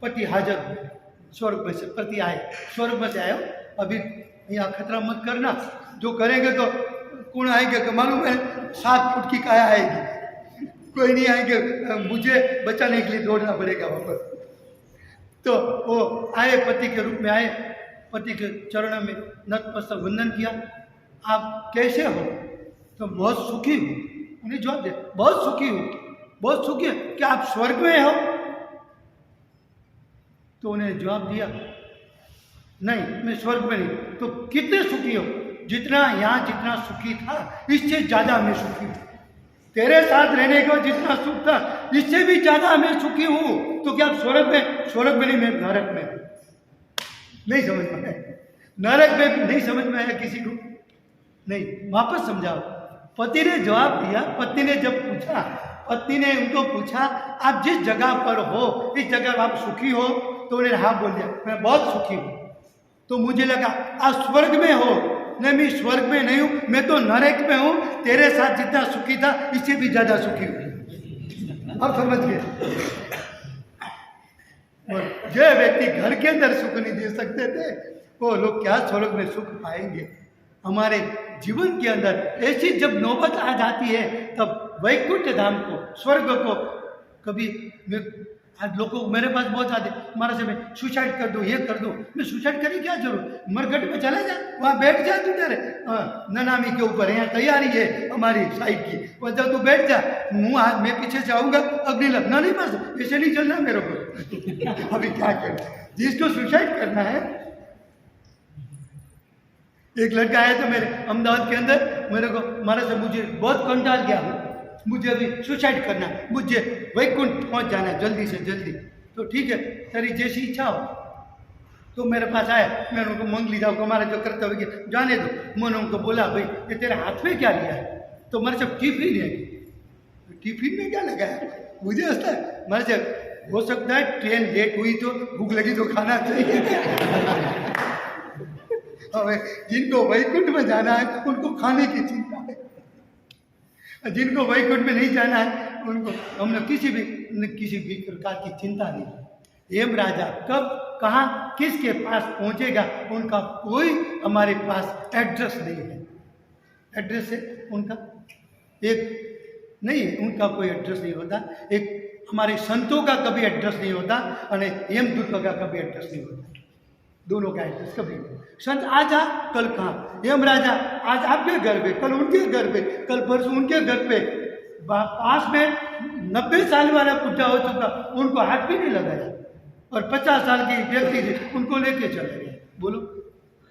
पति हाजिर हुए, स्वर्ग में से पति आए, स्वर्ग में से आए, अभी यहाँ खतरा मत करना, जो करेंगे तो कौन आएंगे कि मालूम है 7 फुट की काया आएगी, कोई नहीं आएंगे, मुझे बचाने के लिए दौड़ना पड़ेगा वापस। तो वो आए, पति के रूप में आए, पति के चरणों में नतमस्तक वंदन किया। आप कैसे हो? तो बहुत सुखी हूँ। उन्हें जवाब दे, बहुत सुखी हूँ, बहुत सुखी है। क्या आप स्वर्ग में हो? तो उन्हें जवाब दिया नहीं, मैं स्वर्ग में नहीं। तो कितने सुखी हो? जितना यहाँ जितना सुखी था इससे ज्यादा मैं सुखी हूँ। तेरे साथ रहने को जितना सुख था इससे भी ज्यादा मैं सुखी हूँ। तो क्या आप स्वर्ग में नहीं, मैं नरक में नहीं समझ पाए। नरक में नहीं समझ में आया किसी को? नहीं, वापस समझाओ। पति ने जवाब दिया, पत्नी ने जब पूछा, पत्नी ने उनको पूछा आप जिस जगह पर हो इस जगह आप सुखी हो? तो उन्होंने हाँ बोल दिया, मैं बहुत सुखी हूँ। तो मुझे लगा आप स्वर्ग में हो। नहीं, मैं स्वर्ग में नहीं हूँ, मैं तो नरक में हूँ। तेरे साथ जितना सुखी था इससे भी ज्यादा सुखी हूँ। अब समझ गए? जो व्यक्ति घर के अंदर सुख नहीं दे सकते थे वो लोग क्या स्वर्ग में सुख पाएंगे? हमारे जीवन के अंदर ऐसी जब नौबत आ जाती है तब वैकुंठ धाम को, स्वर्ग को, कभी मैं आज लोगों मेरे पास बहुत आते हमारा से मैं सुसाइड कर दूँ, ये कर दूँ। मैं सुसाइड करने क्या जरूर, मरघट में चला जा, वहाँ बैठ जा तू तेरे ननामी के ऊपर, यहाँ तैयारी है हमारी साइड की, वह जब तू बैठ जा, मुँह हाथ मैं पीछे से आऊँगा, अग्नि लगना नहीं, बस ऐसे नहीं चलना मेरे को। अभी क्या करें, जिसको सुसाइड करना है। एक लड़का आया था मेरे अहमदाबाद के अंदर, मेरे को मारा से मुझे बहुत कंटाल गया, मुझे अभी सुसाइड करना है, मुझे वैकुंठ पहुंच जाना है जल्दी से जल्दी। तो ठीक है, तेरी जैसी इच्छा हो। तो मेरे पास आया, मैंने उनको मांग ली, जाओ हमारा जो कर्तव्य के जाने दो। मैंने उनको बोला भाई ये तेरे हाथ में क्या लिया है? तो मेरे से टिफिन है। टिफिन में क्या लगा है? मुझे हंसता है, मेरे से हो सकता है ट्रेन लेट हुई तो भूख लगी तो खाना चाहिए। जिनको वैकुंठ में जाना है उनको खाने की चिंता है, जिनको वैकुंठ में नहीं जाना है उनको हमने किसी भी प्रकार की चिंता नहीं। यम राजा कब कहाँ किसके पास पहुंचेगा उनका कोई हमारे पास एड्रेस नहीं है। एड्रेस है उनका एक नहीं, उनका कोई एड्रेस नहीं होता। एक हमारे संतों का कभी एड्रेस नहीं होता और यमदूतों का कभी एड्रेस नहीं होता। दोनों का एड्रेस कभी नहीं। संत आज आ कल कहाँ, यम राजा आज आपके घर पे, कल उनके घर पे, कल परसों उनके घर पे। पास में 90 साल वाला बुढ़ा हो चुका, उनको हाथ भी नहीं लगाया, और 50 साल की व्यक्ति थे उनको लेके चले गए। बोलो,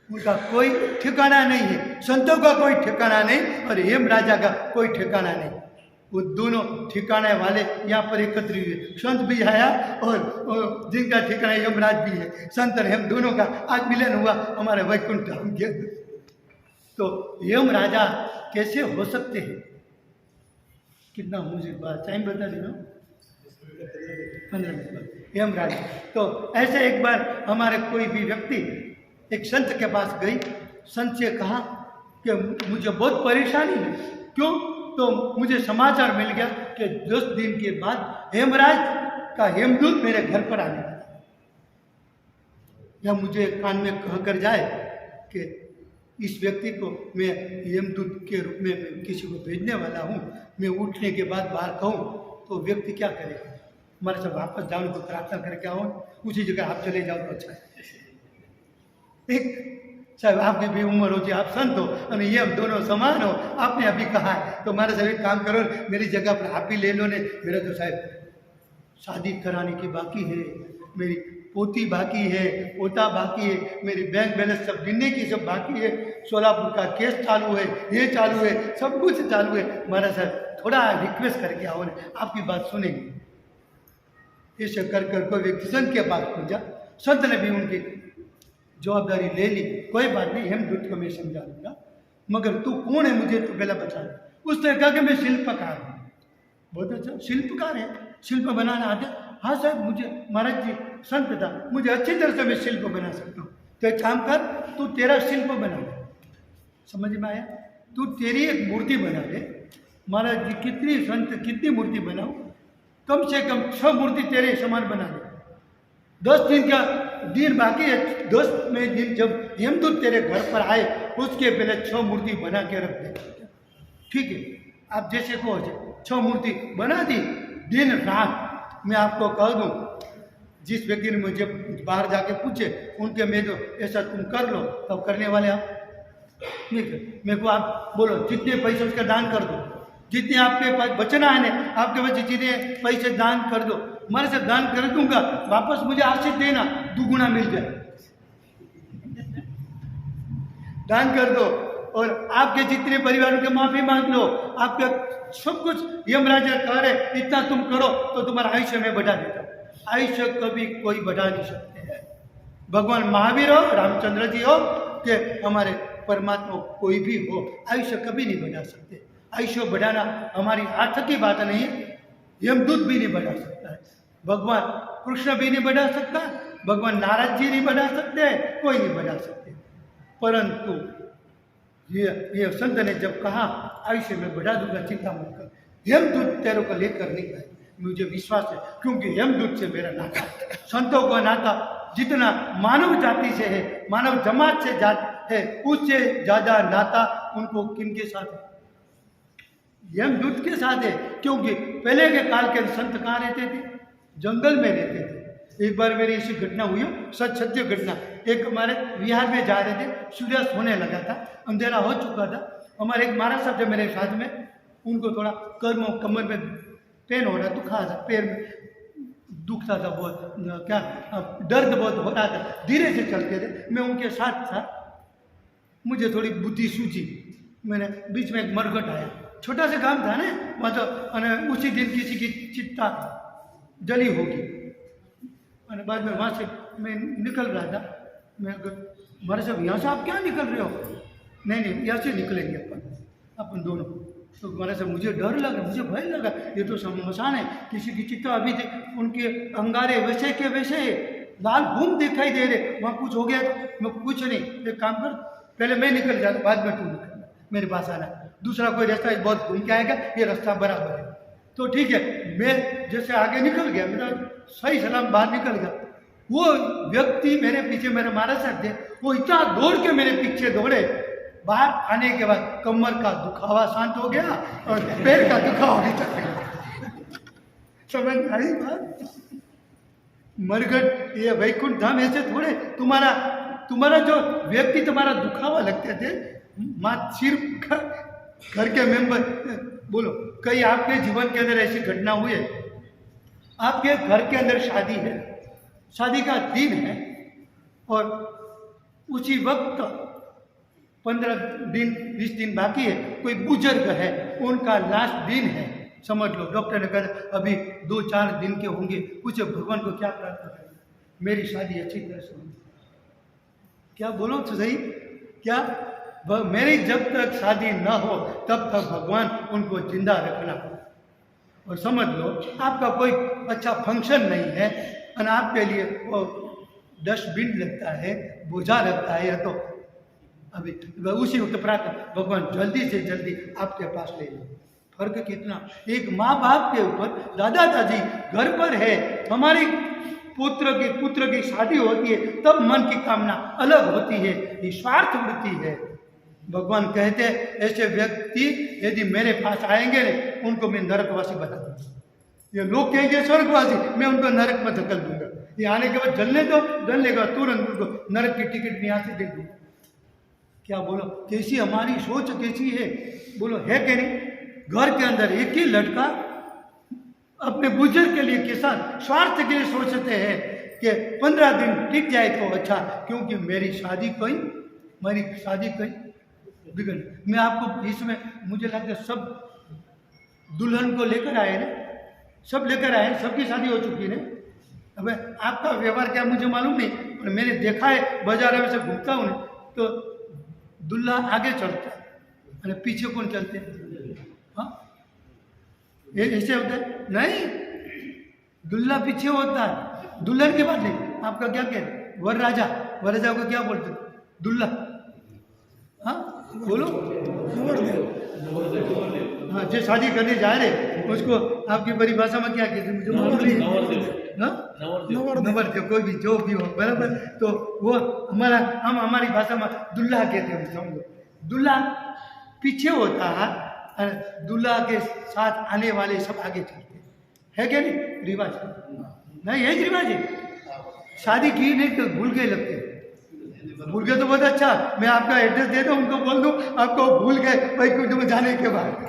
उनका कोई ठिकाना नहीं है। संतों का कोई ठिकाना नहीं और यम राजा का कोई ठिकाना नहीं। वो दोनों ठिकाने वाले यहाँ पर एकत्रित हुए। संत भी आया और जिनका ठिकाना यमराज भी है, संत और हम दोनों का आज मिलन हुआ हमारे वैकुंठ धाम के अंदर। तो यम राजा कैसे हो सकते हैं? कितना मुझे टाइम बता देना, 15 मिनट। यम राजा तो ऐसे एक बार हमारे कोई भी व्यक्ति एक संत के पास गई, संत से कहा कि मुझे बहुत परेशानी है। क्यों? तो मुझे समाचार मिल गया कि 10 दिन के बाद हेमराज का हेमदूत मेरे घर पर आने वाला, या मुझे कान में कह कर जाए कि इस व्यक्ति को मैं यमदूत के रूप में किसी को भेजने वाला हूँ, मैं उठने के बाद बाहर कहूँ तो व्यक्ति क्या करेगा? हमारे से वापस जाऊँ तो प्रार्थना करके आऊँ, उसी जगह आप चले जाओ तो अच्छा है। एक साहब आपकी भी उम्र हो, आप संत हो और ये हम दोनों समान हो, आपने अभी कहा है तो हमारे सभी काम करो, मेरी जगह पर आप ही ले लो ने। मेरा तो साहब शादी कराने की बाकी है, मेरी पोती बाकी है, पोता बाकी है, मेरी बैंक बैलेंस सब गिनने की सब बाकी है, सोलापुर का केस चालू है, ये चालू है, सब कुछ चालू है। हमारा साहब थोड़ा रिक्वेस्ट करके आओ ने, आपकी बात सुनेंगे। ऐसे कर कर कोई व्यक्ति संत के पास पहुंचा, संत ने भी उनकी जवाबदारी ले ली। कोई बात नहीं, हेमदूत को मैं समझा दूंगा, मगर तू कौन है मुझे तो पहला बता दे। उसने कहा कि मैं शिल्पकार हूँ। बहुत अच्छा, शिल्पकार है, शिल्प बनाना आता है? हाँ साहब, मुझे महाराज जी संत था, मुझे अच्छी तरह से मैं शिल्प बना सकता हूँ। तो एक काम कर, तू तेरा शिल्प बना ले। समझ में आया? तू तेरी एक मूर्ति बना ले। महाराज जी कितनी संत कितनी मूर्ति बनाओ, कम से कम 6 मूर्ति तेरे समान बना ले। 10 दिन का दिन बाकी है, 10वें दिन जब यमदूत तेरे घर पर आए उसके पहले 6 मूर्ति बना के रख दे। ठीक है, आप जैसे कहो 6 मूर्ति बना दी। दिन रात मैं आपको कह दूं, जिस व्यक्ति ने मुझे बाहर जाके पूछे उनके में जो ऐसा तुम कर लो, तब तो करने वाले आप। ठीक है, मेरे को आप बोलो जितने पैसे उसका दान कर दो, जितने आपके पास बचना है ना आपके पास जितने पैसे दान कर दो, मैं से दान कर दूंगा, वापस मुझे आशीष देना, 2 गुना मिल जाए। दान कर दो और आपके जितने परिवारों के माफी मांग लो, आपका सब कुछ यमराजा कह रहे इतना तुम करो तो तुम्हारा आयुष्य में बढ़ा देता। आयुष्य कभी कोई बढ़ा नहीं सकते हैं। भगवान महावीर हो, रामचंद्र जी हो, कि हमारे परमात्मा कोई भी हो, आयुष्य कभी नहीं बढ़ा सकते। आयुष्य बढ़ाना हमारी हाथ की बात नहीं है, यमदूत भी नहीं बढ़ा सकता है, भगवान कृष्ण भी नहीं बढ़ा सकता, भगवान नारद जी नहीं बढ़ा सकते, कोई नहीं बढ़ा सकते। परंतु ये संत ने जब कहा आयुष्य में बढ़ा दूंगा, चिंता मत कर, यमदूत तेरे को लेकर नहीं गए, मुझे विश्वास है, क्योंकि यमदूत से मेरा नाता, संतों का नाता जितना मानव जाति से है, मानव जमात से है, उससे ज्यादा नाता उनको किनके साथ है? यमदूत के साथ है। क्योंकि पहले के काल के संत कहाँ रहते थे? जंगल में रहते थे। एक बार मेरी ऐसी घटना हुई, सत्य घटना। एक हमारे बिहार में जा रहे थे, सूर्यास्त होने लगा था, अंधेरा हो चुका था। हमारे एक महाराज साहब थे मेरे साथ में, उनको थोड़ा कमर में पेन हो रहा, दुखा था, पैर में दुखता था बहुत, क्या दर्द बहुत हो रहा था, धीरे से चलते थे, मैं उनके साथ था। मुझे थोड़ी बुद्धि सूझी, मैंने बीच में एक मरघट आया, छोटा सा काम था ना वहाँ तो, उसी दिन किसी की चित्ता जली होगी। और बाद में वहाँ से मैं निकल रहा था, मैं हमारे साहब यहाँ से आप क्या निकल रहे हो? नहीं यहाँ से निकलेंगे अपन दोनों। तो हमारे साहब मुझे डर लगा, मुझे भय लगा, ये तो शमशान है, किसी की चित्ता अभी थे, उनके अंगारे वैसे के वैसे लाल घूम दिखाई दे रहे, वहाँ कुछ हो गया तो मैं कुछ नहीं, एक काम कर, पहले मैं निकल जाता, बाद में तू निकलना, मेरे पास आना, दूसरा कोई रास्ता बहुत घूम के आएगा, ये रास्ता बराबर है। तो ठीक है, मैं जैसे आगे निकल गया, मेरा सही सलाम बाहर निकल गया। वो व्यक्ति मेरे पीछे, मेरे महाराज साहब थे, वो इतना दौड़ के मेरे पीछे दौड़े, बाहर आने के बाद कमर का दुखावा शांत हो गया और पैर का दुखावा भी चल गया। समझ आई बात? मरघट ये वैकुंठ धाम ऐसे थोड़े, तुम्हारा जो व्यक्ति तुम्हारा दुखावा लगते थे, सिर्फ घर के मेंबर बोलो, कहीं आपके जीवन के अंदर ऐसी घटना हुई है? आपके घर के अंदर शादी है, शादी का दिन है, और उसी वक्त 15 दिन 20 दिन बाकी है, कोई बुजुर्ग है, उनका लास्ट दिन है, समझ लो, डॉक्टर ने कहा अभी 2-4 दिन के होंगे, पूछे भगवान को क्या प्रार्थना करें? मेरी शादी अच्छी तरह से होगी। क्या बोलो तो सही, क्या मेरी जब तक शादी न हो तब तक भगवान उनको जिंदा रखना। और समझ लो आपका कोई अच्छा फंक्शन नहीं है और आपके लिए वो डस्टबिन लगता है, बोझा लगता है, या तो अभी उसी वक्त प्रार्थना, भगवान जल्दी से जल्दी आपके पास ले लो। फर्क कितना, एक माँ बाप के ऊपर, दादा दादी घर पर है, हमारी पुत्र की शादी होती है, तब मन की कामना अलग होती है, निस्वार्थ वृत्ति है। भगवान कहते हैं ऐसे व्यक्ति यदि मेरे पास आएंगे उनको मैं नरकवासी बता दूंगा। ये लोग कहेंगे स्वर्गवासी, मैं उनको नरक में धकेल दूंगा। ये आने के बाद जलने दो, जलने के बाद तुरंत उनको नरक की टिकट में यहाँ से दे दूंगा। क्या बोलो, कैसी हमारी सोच कैसी है? बोलो है कि नहीं? घर के अंदर एक ही लड़का अपने बुजुर्ग के लिए, किसान स्वार्थ के लिए सोचते हैं कि 15 दिन टिक जाए तो अच्छा, क्योंकि मेरी शादी कहीं बिगड़। मैं आपको इसमें मुझे लगता है सब दुल्हन को लेकर आए ना, सब लेकर आए, सबकी शादी हो चुकी है। अब आपका व्यवहार क्या मुझे मालूम नहीं, पर मैंने देखा है बाजार में से घूमता हूँ तो दुल्हा आगे चलता है, पीछे कौन चलते हैं? हाँ, ऐसे होता है? नहीं, दुल्हा पीछे होता है, दुल्हन के बाद नहीं। आपका क्या कहते हैं? वरराजा को क्या बोलते? दुल्हा। हाँ बोलो, हाँ, जो शादी करने जा रहे उसको आपकी परिभाषा में क्या कहते हैं? मुझे मालूम नहीं। नवरदेव, कोई भी जो भी हो, बराबर। तो वो हमारी भाषा में दुल्हा कहते हैं। समझो, दुल्हा पीछे होता है और दुल्हा के साथ आने वाले सब आगे चलते है क्या नहीं? रिवाज नहीं है, रिवाज है। शादी की नहीं तो भूल गए लगते, भूल गए तो बहुत अच्छा, मैं आपका एड्रेस दे दूं, उनको बोल दूं आपको भूल गए भाई कुछ में जाने के बाद।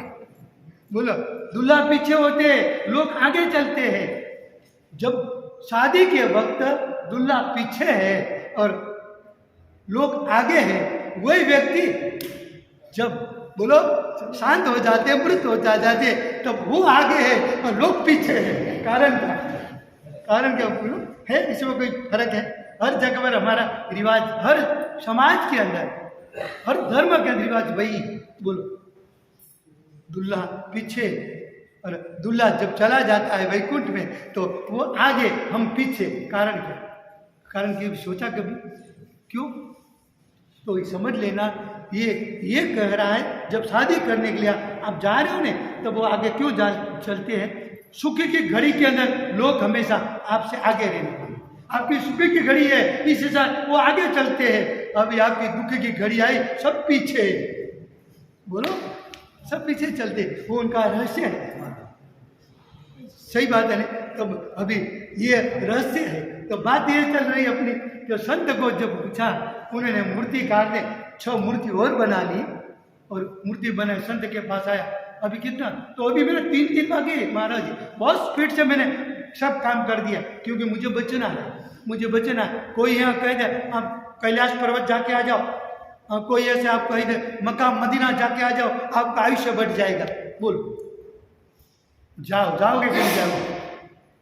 बोलो, दुल्हा पीछे होते हैं, लोग आगे चलते हैं। जब शादी के वक्त दुल्हा पीछे है और लोग आगे हैं, वही व्यक्ति जब बोलो शांत हो जाते, मृत हो जाते, तब वो आगे है और लोग पीछे है। कारण क्या? बोलो है, इसमें कोई फर्क है? हर जगह पर हमारा रिवाज, हर समाज के अंदर, हर धर्म के रिवाज वही। बोलो, दूल्हा पीछे और दूल्हा जब चला जाता है वैकुंठ में तो वो आगे, हम पीछे। कारण क्या? कारण की सोचा कभी? क्यों? तो समझ लेना, ये कह रहा है जब शादी करने के लिए आप जा रहे हो ने, तो वो आगे क्यों चलते हैं? सुख की घड़ी के अंदर लोग हमेशा आपसे आगे रहने वाले, आपकी सुख की घड़ी है इस हिसाब वो आगे चलते हैं। अभी आपकी दुख की घड़ी आई, सब पीछे। बोलो, सब पीछे चलते, वो उनका रहस्य है। सही बात है ना? तो अभी ये रहस्य है। तो बात ये चल रही अपनी, तो संत को जब पूछा, उन्होंने मूर्तिकार ने 6 मूर्ति और बना ली और मूर्ति बने संत के पास आया। अभी कितना? तो अभी मेरा 3 दिन बाकी है महाराज जी, बहुत स्पीड से मैंने सब काम कर दिया, क्योंकि मुझे बचना है, मुझे बचना है। कोई यहाँ कह दे आप कैलाश पर्वत जाके आ जाओ, कोई ऐसे आप कह दे मक्का मदीना जाके आ जाओ, आपका आयुष्य बढ़ जाएगा। बोलो, जाओगे कहीं? जाओगे?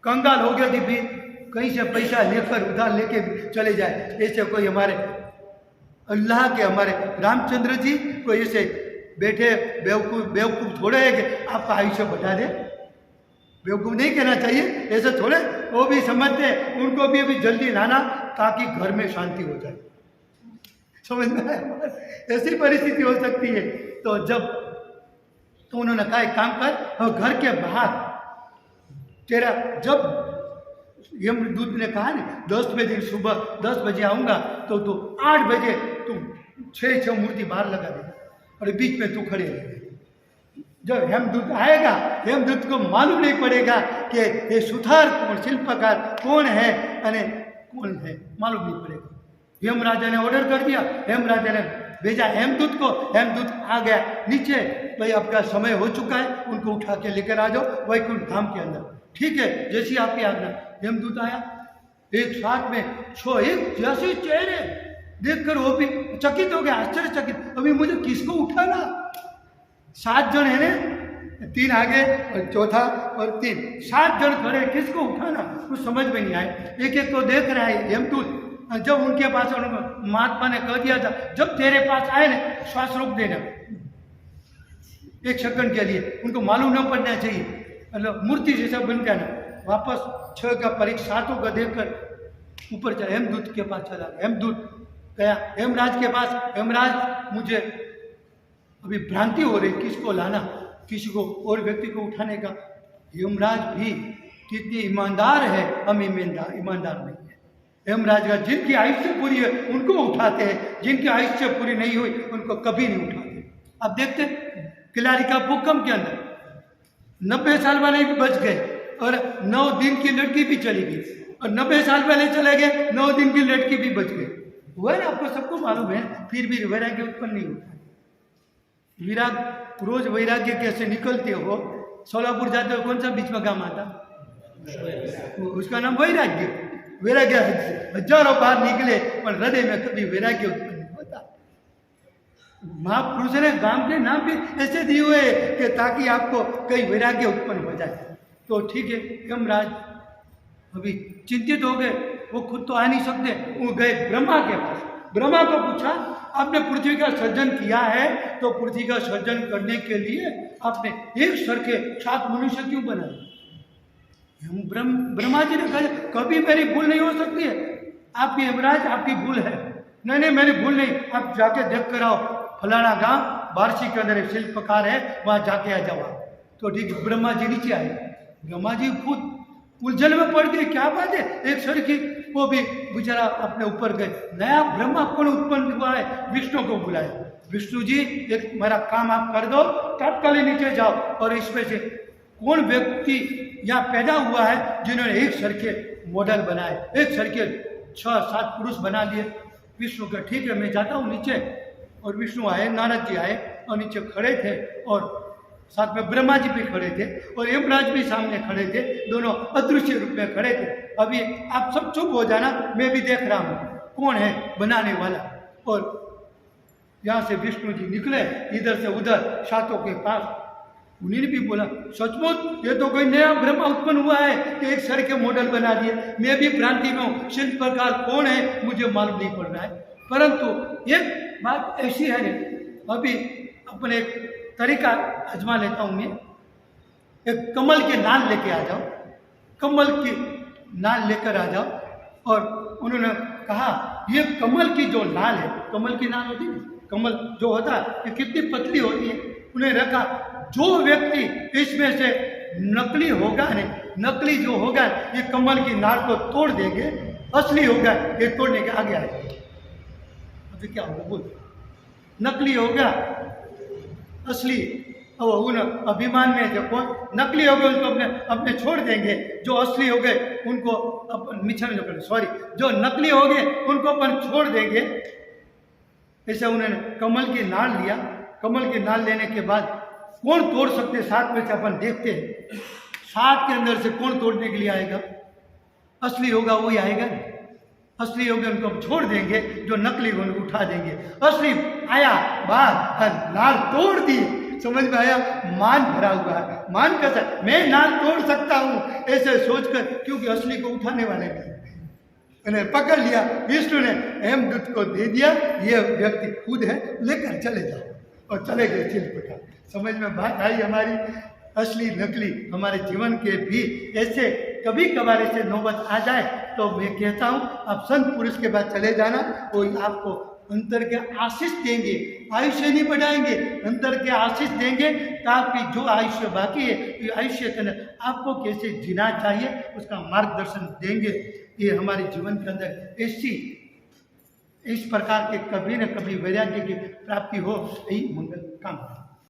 कंगाल हो गया कि भी कहीं से पैसा लेकर उधार लेके चले जाए। ऐसे कोई हमारे अल्लाह के, हमारे रामचंद्र जी कोई ऐसे बैठे बेवकूफ थोड़े है कि आपका आयुष्य बढ़ा दे। बेवकूफ नहीं कहना चाहिए, ऐसे थोड़े, वो भी समझते, उनको भी अभी जल्दी लाना ताकि घर में शांति हो जाए। समझ में आया? ऐसी परिस्थिति हो सकती है। तो जब तो उन्होंने कहा एक काम कर, घर के बाहर तेरा, जब यमदूत ने कहा ना 10 बजे सुबह 10 बजे आऊँगा, तो तू 8 बजे तुम 6 मूर्ति बाहर लगा दे और बीच में तू खड़े रहे। जब हेमदूत आएगा, हेमदूत को मालूम नहीं पड़ेगा कि ये सुथार कौन, शिल्पकार कौन है, अने कौन है, मालूम नहीं पड़ेगा। यमराजा ने ऑर्डर कर दिया, यमराजा ने भेजा हेमदूत को, हेमदूत आ गया नीचे, भाई आपका समय हो चुका है, उनको उठा के लेकर आ जाओ वैकुंठ धाम के अंदर। ठीक है, जैसी आपकी आज्ञा। हेमदूत आया, एक साथ में 6 एक जैसे चेहरे देखकर वो भी चकित हो गया, आश्चर्यचकित। अभी मुझे किसको उठाना? 7 जन है ना, 3 आगे और चौथा और 3, 7 जन खड़े, किसको उठाना? कुछ समझ में नहीं आए। एक एक को देख रहा है हेमदूत। जब उनके पास, महात्मा ने कह दिया था जब तेरे पास आए ना, श्वास रोक देना 1 सेकंड के लिए, उनको मालूम न पड़ना चाहिए, मतलब मूर्ति जैसा बन जाना। वापस 6 का परीक्षा 7 का देखकर ऊपर चला, हेमदूत के पास चला। हेमदूत गया हेमराज के पास, हेमराज मुझे अभी भ्रांति हो रही, किसको लाना, किसी को और व्यक्ति को उठाने का। हेमराज भी कितनी ईमानदार है, हम ईमानदार नहीं है। हेमराज का जिनकी आयुष्य पूरी है उनको उठाते हैं, जिनकी आयुष्य पूरी नहीं हुई उनको कभी नहीं उठाते। अब देखते किलारी का भूकंप के अंदर 90 साल वाले भी बच गए और 9 दिन की लड़की भी चली गई, और 90 साल वाले चले गए, 9 दिन की लड़की भी बच गई। वह ना, आपको सबको मालूम है, फिर भी वैराग्य उत्पन्न नहीं होता। रोज वैराग्य कैसे निकलते हो? सोलापुर जाते हो, कौन सा बीच में गांव आता, उसका नाम वैराग्य। वैराग्य हजारों बार निकले पर हृदय में कभी वैराग्य उत्पन्न नहीं होता। महापुरुष ने गांव के नाम भी ऐसे दिए हुए कि ताकि आपको कई वैराग्य उत्पन्न हो जाए। तो ठीक है, यमराज अभी चिंतित हो गए, वो खुद तो आ नहीं सकते, वो गए ब्रह्मा के पास। ब्रह्मा को पूछा, आपने पृथ्वी का सर्जन किया है, तो पृथ्वी का सर्जन करने के लिए आपने एक सर के 7 मनुष्य क्यों बनाए? ब्रह्मा जी ने कहा, कभी मेरी भूल नहीं हो सकती है, आपकी यमराज आपकी भूल है। नहीं, मेरी भूल नहीं, आप जाके देख कर आओ, फलाना गांव बारसी के अंदर शिल्पकार है, वहां जाके आ जाओ। तो ठीक, ब्रह्मा जी नीचे आए। ब्रह्मा जी खुद उलझन में पड़ गए, क्या बात है, एक सर की, वो भी बेचारा अपने ऊपर गए। नया ब्रह्मा कौन उत्पन्न हुआ है? विष्णु को बुलाया। विष्णु जी, एक मेरा काम आप कर दो, तत्काल नीचे जाओ, और इसमें से कौन व्यक्ति यहाँ पैदा हुआ है जिन्होंने एक सर के मॉडल बनाए, एक सर के 6-7 पुरुष बना लिए। विष्णु का ठीक है, मैं जाता हूँ नीचे। और विष्णु आए, नारद जी आए और नीचे खड़े थे, और साथ में ब्रह्मा जी भी खड़े थे और यमराज भी सामने खड़े थे, दोनों अदृश्य रूप में खड़े थे। अभी आप सब चुप हो जाना, मैं भी देख रहा हूँ कौन है बनाने वाला। और यहाँ से विष्णु जी निकले, इधर से उधर 7 के पास, उन्हीं ने भी बोला सचमुच ये तो कोई नया भ्रम उत्पन्न हुआ है कि एक सर के मॉडल बना दिए, मैं भी भ्रांति में हूँ, शिल्प प्रकार कौन है मुझे मालूम नहीं पड़ रहा है। परंतु एक बात ऐसी है, अभी अपने एक तरीका आजमा लेता हूँ मैं। एक कमल के नाल लेके आ जाओ, कमल की नाल लेकर आ जाओ, और उन्होंने कहा ये कमल की जो नाल है, कमल की नाल होती है, कमल जो होता है ये कितनी पतली होती है, उन्हें रखा जो व्यक्ति इसमें से नकली होगा ने, नकली जो होगा ये कमल की नाल को तोड़ देंगे, असली होगा ये तोड़ने के आगे आएगा। तो क्या होगा बोल, नकली होगा असली, और उन अभिमान में जो कौन नकली हो गए उनको अपने अपने छोड़ देंगे, जो असली हो गए उनको अपन मिछन सॉरी जो नकली हो गए उनको अपन छोड़ देंगे। ऐसे उन्होंने कमल की नाल लिया, कमल की नाल लेने के बाद कौन तोड़ सकते, साथ में से अपन देखते हैं, साथ के अंदर से कौन तोड़ने के लिए आएगा, असली होगा वही आएगा, असली होगा उनको हम छोड़ देंगे, जो नकली हो उनको उठा देंगे। असली आया बाहर, नाल तोड़ दी, समझ में आया, मान भरा हुआ है, मान कैसा मैं नाल तोड़ सकता हूँ ऐसे सोचकर, क्योंकि असली को उठाने वाले नहीं, उन्हें पकड़ लिया, विष्णु ने हेमदूत को दे दिया, ये व्यक्ति खुद है, लेकर चले जाओ, और चले गए शिल्पकार। समझ में बात आई हमारी, असली नकली हमारे जीवन के भी ऐसे कभी कभार ऐसे नौबत आ जाए तो मैं कहता हूँ आप संत पुरुष के बाद चले जाना, वो आपको अंतर के आशीष देंगे, आयुष्य नहीं बढ़ाएंगे, अंतर के आशीष देंगे, तो आपकी जो आयुष्य बाकी है ये आयुष्य के अंदर आपको कैसे जीना चाहिए उसका मार्गदर्शन देंगे। ये हमारे जीवन के अंदर ऐसी इस प्रकार के कभी न कभी वैराग्य की प्राप्ति हो, यही मंगल कामना।